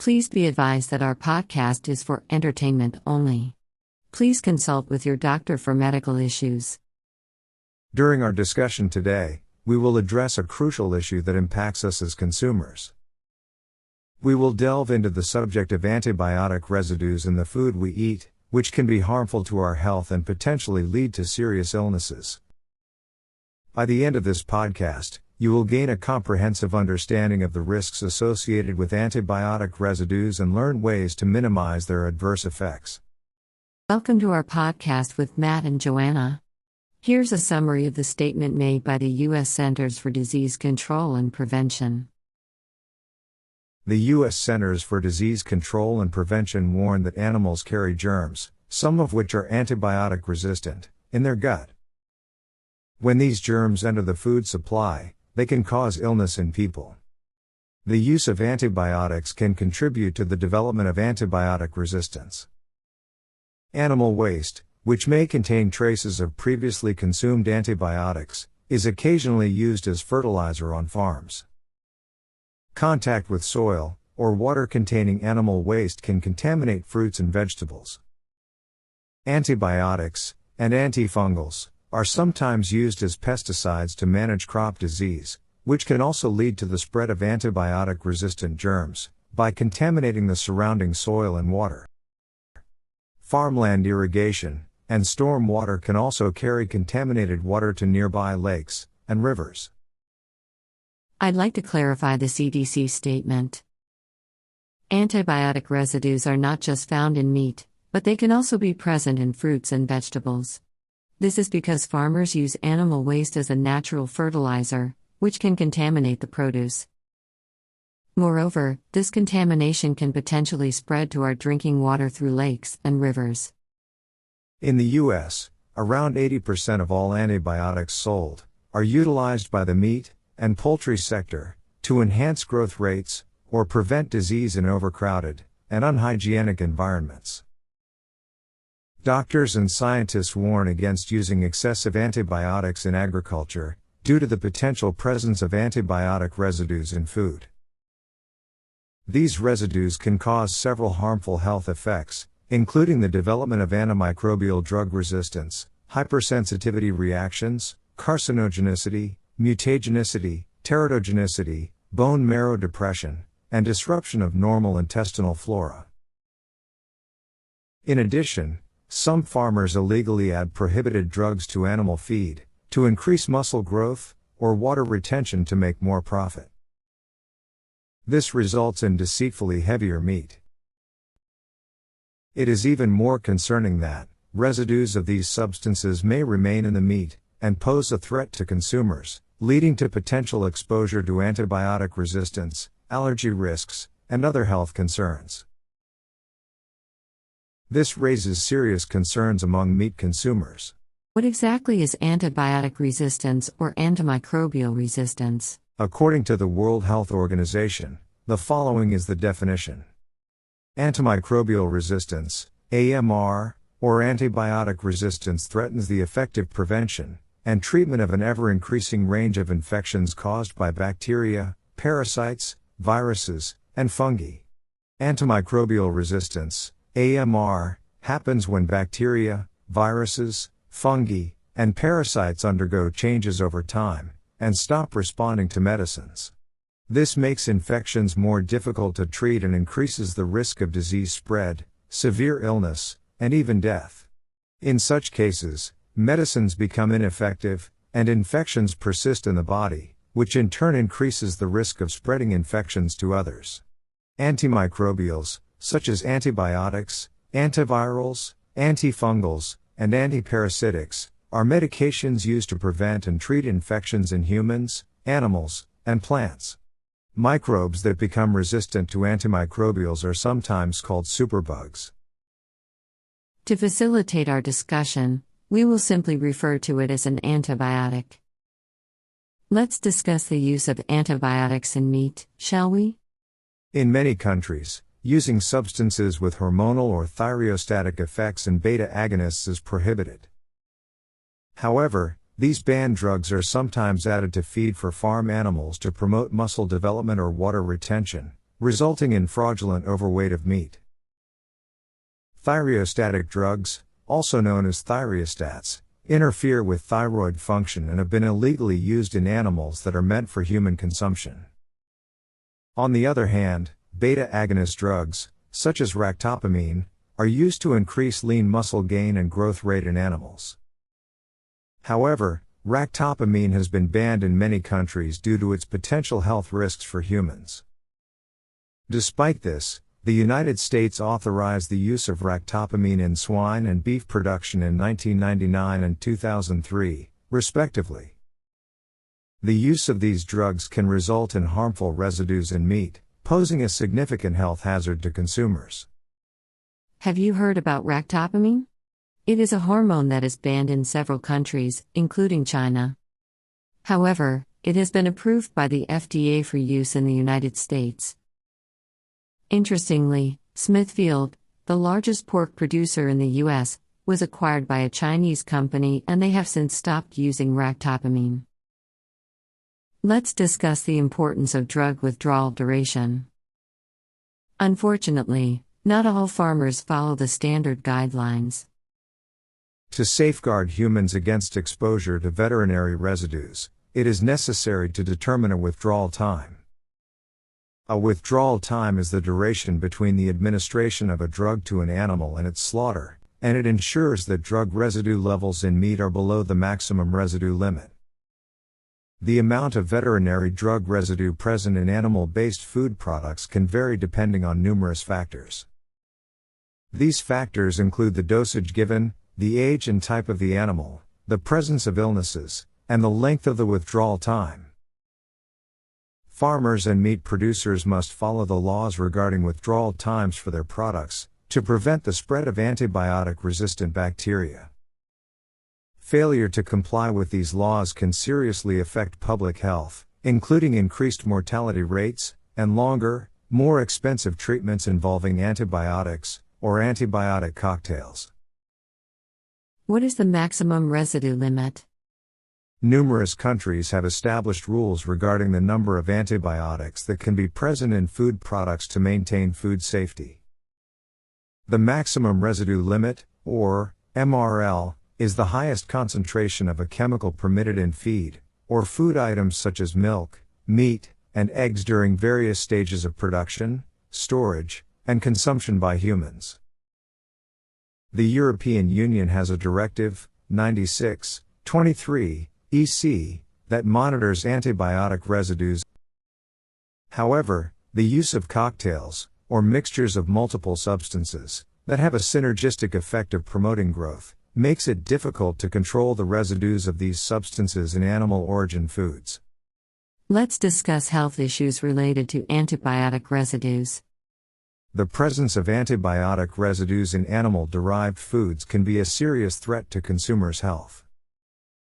Please be advised that our podcast is for entertainment only. Please consult with your doctor for medical issues. During our discussion today, we will address a crucial issue that impacts us as consumers. We will delve into the subject of antibiotic residues in the food we eat, which can be harmful to our health and potentially lead to serious illnesses. By the end of this podcast, you will gain a comprehensive understanding of the risks associated with antibiotic residues and learn ways to minimize their adverse effects. Welcome to our podcast with Matt and Joanna. Here's a summary of the statement made by the U.S. Centers for Disease Control and Prevention. The U.S. Centers for Disease Control and Prevention warn that animals carry germs, some of which are antibiotic resistant, in their gut. When these germs enter the food supply, they can cause illness in people. The use of antibiotics can contribute to the development of antibiotic resistance. Animal waste, which may contain traces of previously consumed antibiotics, is occasionally used as fertilizer on farms. Contact with soil or water containing animal waste can contaminate fruits and vegetables. Antibiotics and antifungals are sometimes used as pesticides to manage crop disease, which can also lead to the spread of antibiotic-resistant germs by contaminating the surrounding soil and water. Farmland irrigation and storm water can also carry contaminated water to nearby lakes and rivers. I'd like to clarify the CDC statement. Antibiotic residues are not just found in meat, but they can also be present in fruits and vegetables. This is because farmers use animal waste as a natural fertilizer, which can contaminate the produce. Moreover, this contamination can potentially spread to our drinking water through lakes and rivers. In the U.S., around 80% of all antibiotics sold are utilized by the meat and poultry sector to enhance growth rates or prevent disease in overcrowded and unhygienic environments. Doctors and scientists warn against using excessive antibiotics in agriculture due to the potential presence of antibiotic residues in food. These residues can cause several harmful health effects, including the development of antimicrobial drug resistance, hypersensitivity reactions, carcinogenicity, mutagenicity, teratogenicity, bone marrow depression, and disruption of normal intestinal flora. In addition, some farmers illegally add prohibited drugs to animal feed to increase muscle growth or water retention to make more profit. This results in deceitfully heavier meat. It is even more concerning that residues of these substances may remain in the meat and pose a threat to consumers, leading to potential exposure to antibiotic resistance, allergy risks, and other health concerns. This raises serious concerns among meat consumers. What exactly is antibiotic resistance or antimicrobial resistance? According to the World Health Organization, the following is the definition. Antimicrobial resistance, AMR, or antibiotic resistance threatens the effective prevention and treatment of an ever-increasing range of infections caused by bacteria, parasites, viruses, and fungi. Antimicrobial resistance, AMR, happens when bacteria, viruses, fungi, and parasites undergo changes over time and stop responding to medicines. This makes infections more difficult to treat and increases the risk of disease spread, severe illness, and even death. In such cases, medicines become ineffective, and infections persist in the body, which in turn increases the risk of spreading infections to others. Antimicrobials, such as antibiotics, antivirals, antifungals, and antiparasitics, are medications used to prevent and treat infections in humans, animals, and plants. Microbes that become resistant to antimicrobials are sometimes called superbugs. To facilitate our discussion, we will simply refer to it as an antibiotic. Let's discuss the use of antibiotics in meat, shall we? In many countries, using substances with hormonal or thyreostatic effects and beta agonists is prohibited. However, these banned drugs are sometimes added to feed for farm animals to promote muscle development or water retention, resulting in fraudulent overweight of meat. Thyreostatic drugs, also known as thyreostats, interfere with thyroid function and have been illegally used in animals that are meant for human consumption. On the other hand, beta-agonist drugs, such as ractopamine, are used to increase lean muscle gain and growth rate in animals. However, ractopamine has been banned in many countries due to its potential health risks for humans. Despite this, the United States authorized the use of ractopamine in swine and beef production in 1999 and 2003, respectively. The use of these drugs can result in harmful residues in meat, posing a significant health hazard to consumers. Have you heard about ractopamine? It is a hormone that is banned in several countries, including China. However, it has been approved by the FDA for use in the United States. Interestingly, Smithfield, the largest pork producer in the U.S., was acquired by a Chinese company and they have since stopped using ractopamine. Let's discuss the importance of drug withdrawal duration. Unfortunately, not all farmers follow the standard guidelines. To safeguard humans against exposure to veterinary residues, it is necessary to determine a withdrawal time. A withdrawal time is the duration between the administration of a drug to an animal and its slaughter, and it ensures that drug residue levels in meat are below the maximum residue limit. The amount of veterinary drug residue present in animal-based food products can vary depending on numerous factors. These factors include the dosage given, the age and type of the animal, the presence of illnesses, and the length of the withdrawal time. Farmers and meat producers must follow the laws regarding withdrawal times for their products, to prevent the spread of antibiotic-resistant bacteria. Failure to comply with these laws can seriously affect public health, including increased mortality rates, and longer, more expensive treatments involving antibiotics, or antibiotic cocktails. What is the maximum residue limit? Numerous countries have established rules regarding the number of antibiotics that can be present in food products to maintain food safety. The maximum residue limit, or MRL, is the highest concentration of a chemical permitted in feed, or food items such as milk, meat, and eggs during various stages of production, storage, and consumption by humans. The European Union has a Directive, 96/23, EC, that monitors antibiotic residues. However, the use of cocktails, or mixtures of multiple substances, that have a synergistic effect of promoting growth, makes it difficult to control the residues of these substances in animal origin foods. Let's discuss health issues related to antibiotic residues. The presence of antibiotic residues in animal-derived foods can be a serious threat to consumers' health.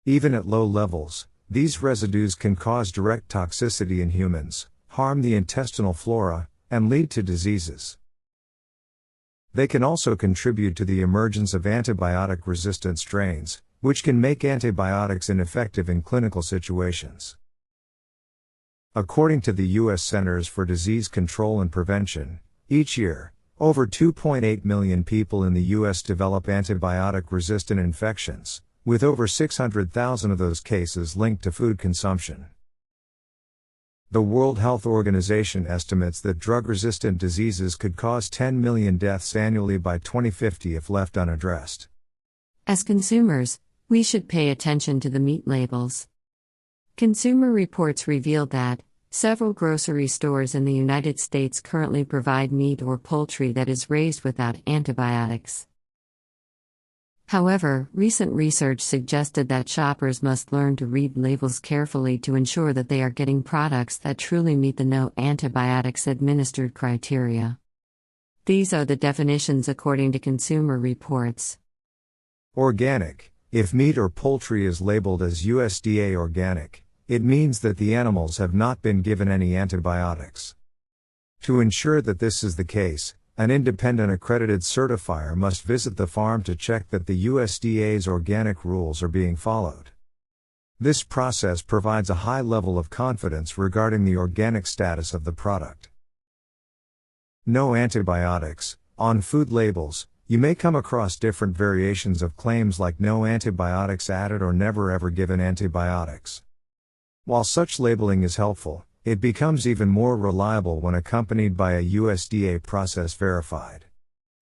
Even at low levels, these residues can cause direct toxicity in humans, harm the intestinal flora, and lead to diseases. They can also contribute to the emergence of antibiotic-resistant strains, which can make antibiotics ineffective in clinical situations. According to the U.S. Centers for Disease Control and Prevention, each year, over 2.8 million people in the U.S. develop antibiotic-resistant infections, with over 600,000 of those cases linked to food consumption. The World Health Organization estimates that drug-resistant diseases could cause 10 million deaths annually by 2050 if left unaddressed. As consumers, we should pay attention to the meat labels. Consumer Reports revealed that several grocery stores in the United States currently provide meat or poultry that is raised without antibiotics. However, recent research suggested that shoppers must learn to read labels carefully to ensure that they are getting products that truly meet the no antibiotics administered criteria. These are the definitions according to Consumer Reports. Organic. If meat or poultry is labeled as USDA organic, it means that the animals have not been given any antibiotics. To ensure that this is the case, an independent accredited certifier must visit the farm to check that the USDA's organic rules are being followed. This process provides a high level of confidence regarding the organic status of the product. No antibiotics. On food labels, you may come across different variations of claims like no antibiotics added or never ever given antibiotics. While such labeling is helpful, it becomes even more reliable when accompanied by a USDA process verified.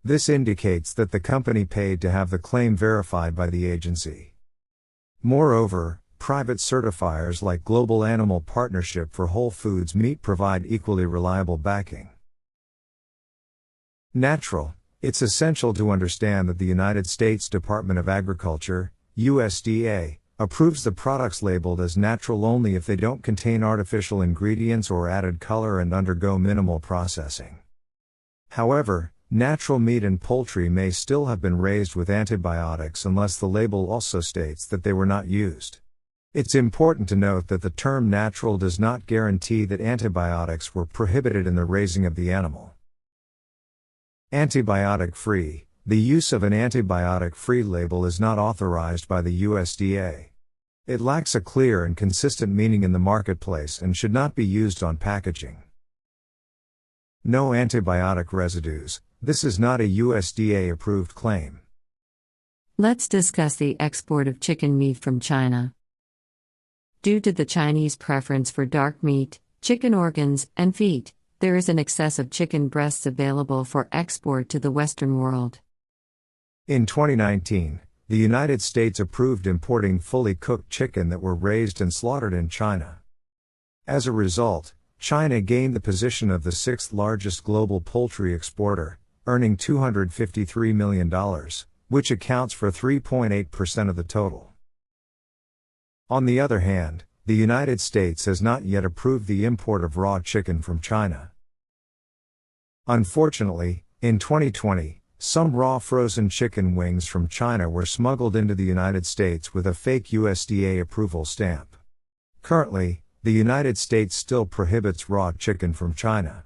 This indicates that the company paid to have the claim verified by the agency. Moreover, private certifiers like Global Animal Partnership for Whole Foods Meat provide equally reliable backing. Natural. It's essential to understand that the United States Department of Agriculture, USDA, approves the products labeled as natural only if they don't contain artificial ingredients or added color and undergo minimal processing. However, natural meat and poultry may still have been raised with antibiotics unless the label also states that they were not used. It's important to note that the term natural does not guarantee that antibiotics were prohibited in the raising of the animal. Antibiotic-free. The use of an antibiotic-free label is not authorized by the USDA. It lacks a clear and consistent meaning in the marketplace and should not be used on packaging. No antibiotic residues. This is not a USDA-approved claim. Let's discuss the export of chicken meat from China. Due to the Chinese preference for dark meat, chicken organs, and feet, there is an excess of chicken breasts available for export to the Western world. In 2019, the United States approved importing fully cooked chicken that were raised and slaughtered in China. As a result, China gained the position of the sixth largest global poultry exporter, earning $253 million, which accounts for 3.8% of the total. On the other hand, the United States has not yet approved the import of raw chicken from China. Unfortunately, in 2020, some raw frozen chicken wings from China were smuggled into the United States with a fake USDA approval stamp. Currently, the United States still prohibits raw chicken from China.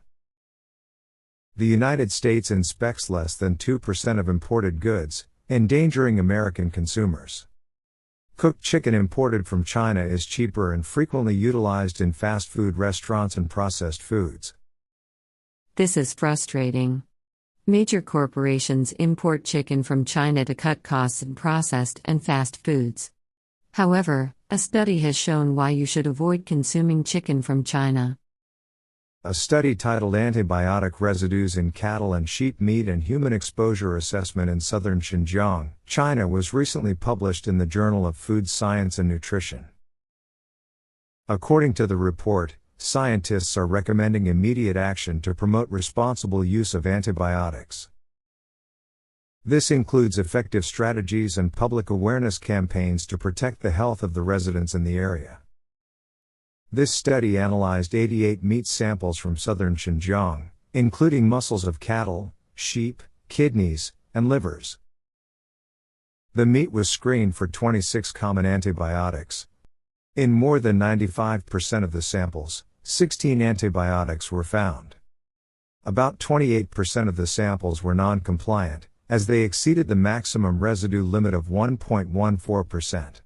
The United States inspects less than 2% of imported goods, endangering American consumers. Cooked chicken imported from China is cheaper and frequently utilized in fast food restaurants and processed foods. This is frustrating. Major corporations import chicken from China to cut costs in processed and fast foods. However, a study has shown why you should avoid consuming chicken from China. A study titled Antibiotic Residues in Cattle and Sheep Meat and Human Exposure Assessment in Southern Xinjiang, China was recently published in the Journal of Food Science and Nutrition. According to the report, scientists are recommending immediate action to promote responsible use of antibiotics. This includes effective strategies and public awareness campaigns to protect the health of the residents in the area. This study analyzed 88 meat samples from southern Xinjiang, including muscles of cattle, sheep, kidneys, and livers. The meat was screened for 26 common antibiotics. In more than 95% of the samples, 16 antibiotics were found. About 28% of the samples were non-compliant, as they exceeded the maximum residue limit of 1.14%.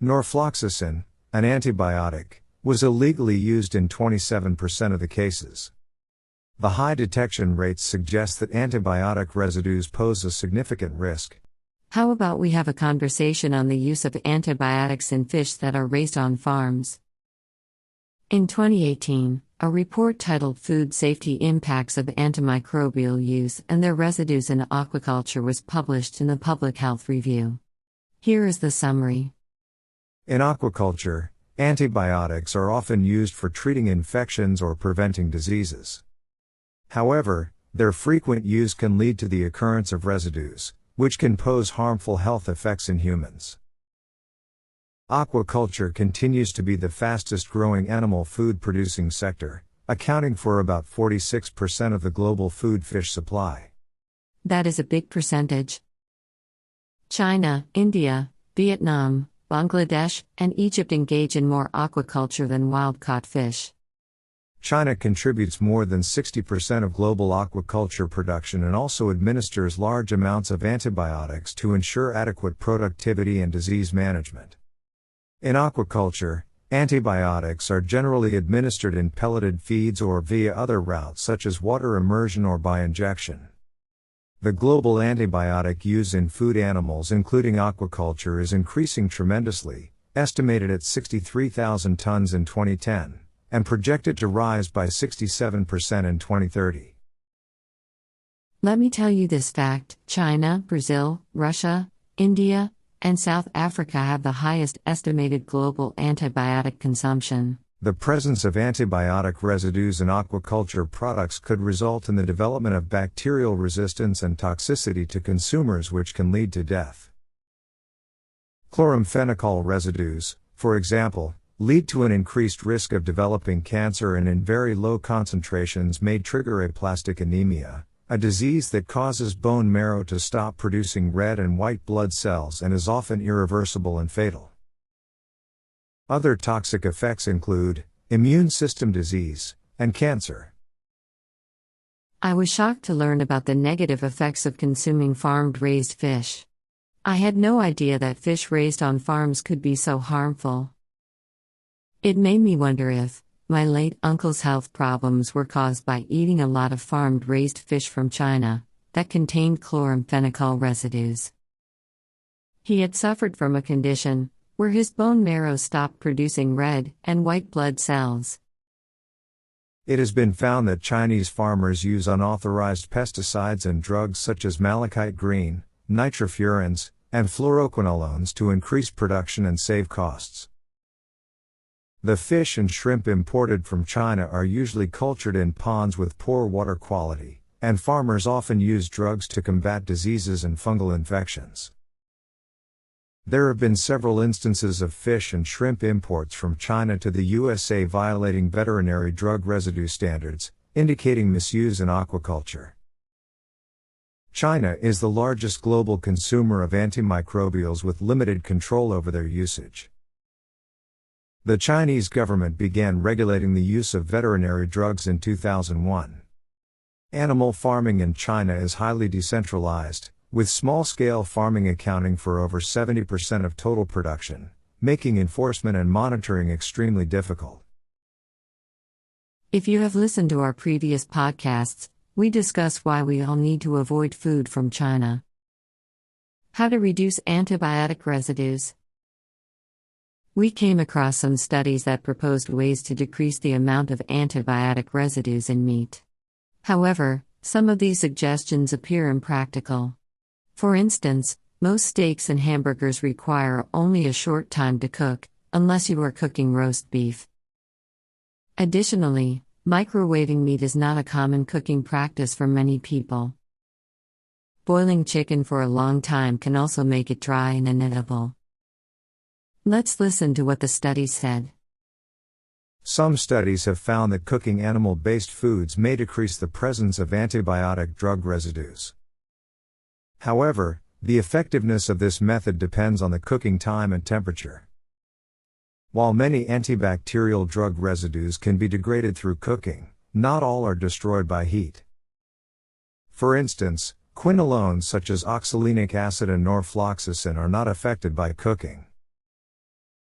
Norfloxacin, an antibiotic, was illegally used in 27% of the cases. The high detection rates suggest that antibiotic residues pose a significant risk. How about we have a conversation on the use of antibiotics in fish that are raised on farms? In 2018, a report titled Food Safety Impacts of Antimicrobial Use and Their Residues in Aquaculture was published in the Public Health Review. Here is the summary. In aquaculture, antibiotics are often used for treating infections or preventing diseases. However, their frequent use can lead to the occurrence of residues, which can pose harmful health effects in humans. Aquaculture continues to be the fastest growing animal food producing sector, accounting for about 46% of the global food fish supply. That is a big percentage. China, India, Vietnam, Bangladesh, and Egypt engage in more aquaculture than wild-caught fish. China contributes more than 60% of global aquaculture production and also administers large amounts of antibiotics to ensure adequate productivity and disease management. In aquaculture, Antibiotics are generally administered in pelleted feeds or via other routes such as water immersion or by injection. The global antibiotic use in food animals including aquaculture is increasing tremendously, estimated at 63,000 tons in 2010, and projected to rise by 67% in 2030. Let me tell you this fact: China, Brazil, Russia, India, and South Africa have the highest estimated global antibiotic consumption. The presence of antibiotic residues in aquaculture products could result in the development of bacterial resistance and toxicity to consumers, which can lead to death. Chloramphenicol residues, for example, lead to an increased risk of developing cancer and in very low concentrations may trigger aplastic anemia, a disease that causes bone marrow to stop producing red and white blood cells and is often irreversible and fatal. Other toxic effects include immune system disease and cancer. I was shocked to learn about the negative effects of consuming farmed-raised fish. I had no idea that fish raised on farms could be so harmful. It made me wonder if my late uncle's health problems were caused by eating a lot of farmed-raised fish from China that contained chloramphenicol residues. He had suffered from a condition where his bone marrow stopped producing red and white blood cells. It has been found that Chinese farmers use unauthorized pesticides and drugs such as malachite green, nitrofurans, and fluoroquinolones to increase production and save costs. The fish and shrimp imported from China are usually cultured in ponds with poor water quality, and farmers often use drugs to combat diseases and fungal infections. There have been several instances of fish and shrimp imports from China to the USA violating veterinary drug residue standards, indicating misuse in aquaculture. China is the largest global consumer of antimicrobials with limited control over their usage. The Chinese government began regulating the use of veterinary drugs in 2001. Animal farming in China is highly decentralized, with small-scale farming accounting for over 70% of total production, making enforcement and monitoring extremely difficult. If you have listened to our previous podcasts, we discuss why we all need to avoid food from China. How to reduce antibiotic residues. We came across some studies that proposed ways to decrease the amount of antibiotic residues in meat. However, some of these suggestions appear impractical. For instance, most steaks and hamburgers require only a short time to cook, unless you are cooking roast beef. Additionally, microwaving meat is not a common cooking practice for many people. Boiling chicken for a long time can also make it dry and inedible. Let's listen to what the study said. Some studies have found that cooking animal-based foods may decrease the presence of antibiotic drug residues. However, the effectiveness of this method depends on the cooking time and temperature. While many antibacterial drug residues can be degraded through cooking, not all are destroyed by heat. For instance, quinolones such as oxalinic acid and norfloxacin are not affected by cooking.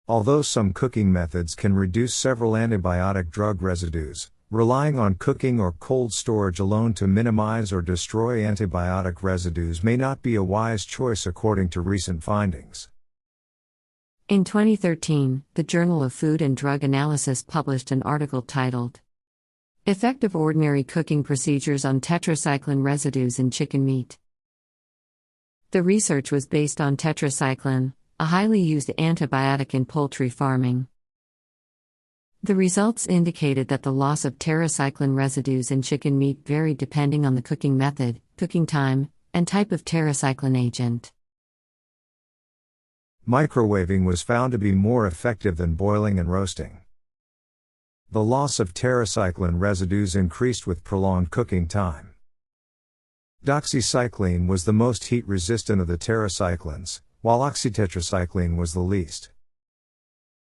Although some cooking methods can reduce several antibiotic drug residues, relying on cooking or cold storage alone to minimize or destroy antibiotic residues may not be a wise choice according to recent findings. In 2013, the Journal of Food and Drug Analysis published an article titled, "Effective Ordinary Cooking Procedures on Tetracycline Residues in Chicken Meat." The research was based on tetracycline, a highly used antibiotic in poultry farming. The results indicated that the loss of tetracycline residues in chicken meat varied depending on the cooking method, cooking time, and type of tetracycline agent. Microwaving was found to be more effective than boiling and roasting. The loss of tetracycline residues increased with prolonged cooking time. Doxycycline was the most heat-resistant of the tetracyclines, while oxytetracycline was the least.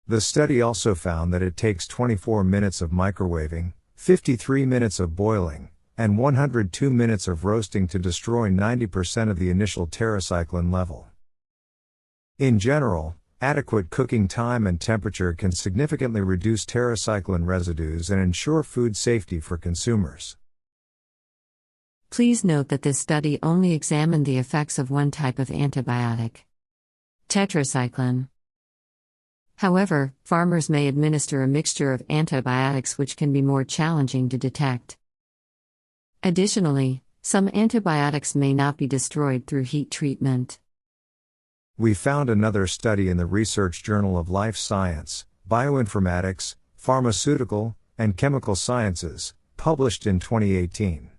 The study also found that it takes 24 minutes of microwaving, 53 minutes of boiling, and 102 minutes of roasting to destroy 90% of the initial tetracycline level. In general, Adequate cooking time and temperature can significantly reduce terracycline residues and ensure food safety for consumers. Please note that this study only examined the effects of one type of antibiotic, tetracycline. However, farmers may administer a mixture of antibiotics which can be more challenging to detect. Additionally, some antibiotics may not be destroyed through heat treatment. We found another study in the Research Journal of Life Science, Bioinformatics, Pharmaceutical, and Chemical Sciences, published in 2018.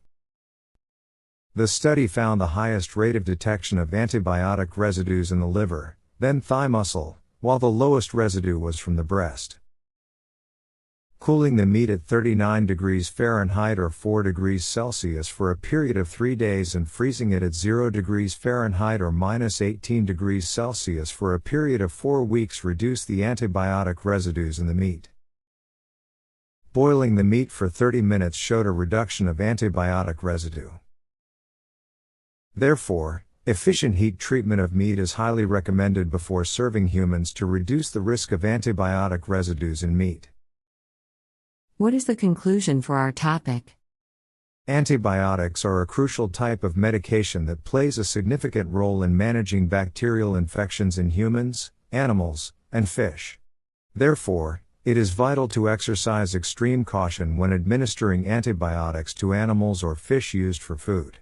The study found the highest rate of detection of antibiotic residues in the liver, then thigh muscle, while the lowest residue was from the breast. Cooling the meat at 39 degrees Fahrenheit or 4 degrees Celsius for a period of 3 days and freezing it at 0 degrees Fahrenheit or minus 18 degrees Celsius for a period of 4 weeks reduced the antibiotic residues in the meat. Boiling the meat for 30 minutes showed a reduction of antibiotic residue. Therefore, efficient heat treatment of meat is highly recommended before serving humans to reduce the risk of antibiotic residues in meat. What is the conclusion for our topic? Antibiotics are a crucial type of medication that plays a significant role in managing bacterial infections in humans, animals, and fish. Therefore, it is vital to exercise extreme caution when administering antibiotics to animals or fish used for food.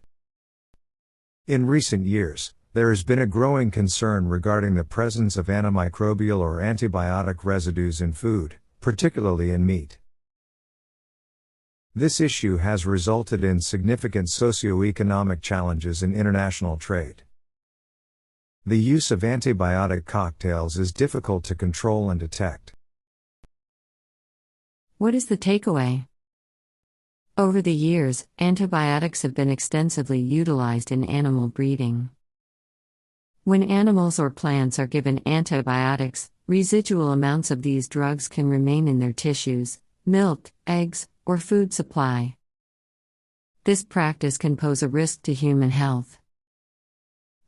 In recent years, there has been a growing concern regarding the presence of antimicrobial or antibiotic residues in food, particularly in meat. This issue has resulted in significant socio-economic challenges in international trade. The use of antibiotic cocktails is difficult to control and detect. What is the takeaway? Over the years, antibiotics have been extensively utilized in animal breeding. When animals or plants are given antibiotics, residual amounts of these drugs can remain in their tissues, milk, eggs, or food supply. This practice can pose a risk to human health.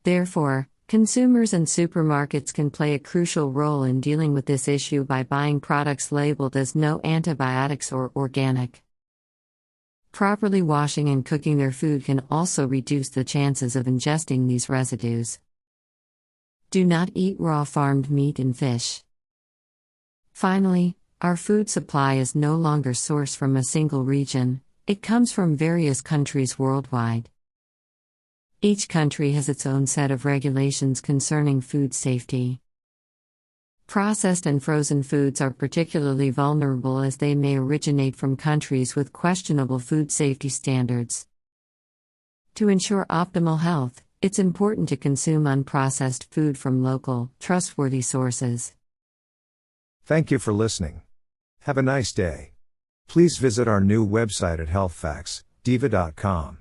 Therefore, consumers and supermarkets can play a crucial role in dealing with this issue by buying products labeled as no antibiotics or organic. Properly washing and cooking their food can also reduce the chances of ingesting these residues. Do not eat raw farmed meat and fish. Finally, our food supply is no longer sourced from a single region, it comes from various countries worldwide. Each country has its own set of regulations concerning food safety. Processed and frozen foods are particularly vulnerable as they may originate from countries with questionable food safety standards. To ensure optimal health, it's important to consume unprocessed food from local, trustworthy sources. Thank you for listening. Have a nice day. Please visit our new website at healthfactsdiva.com.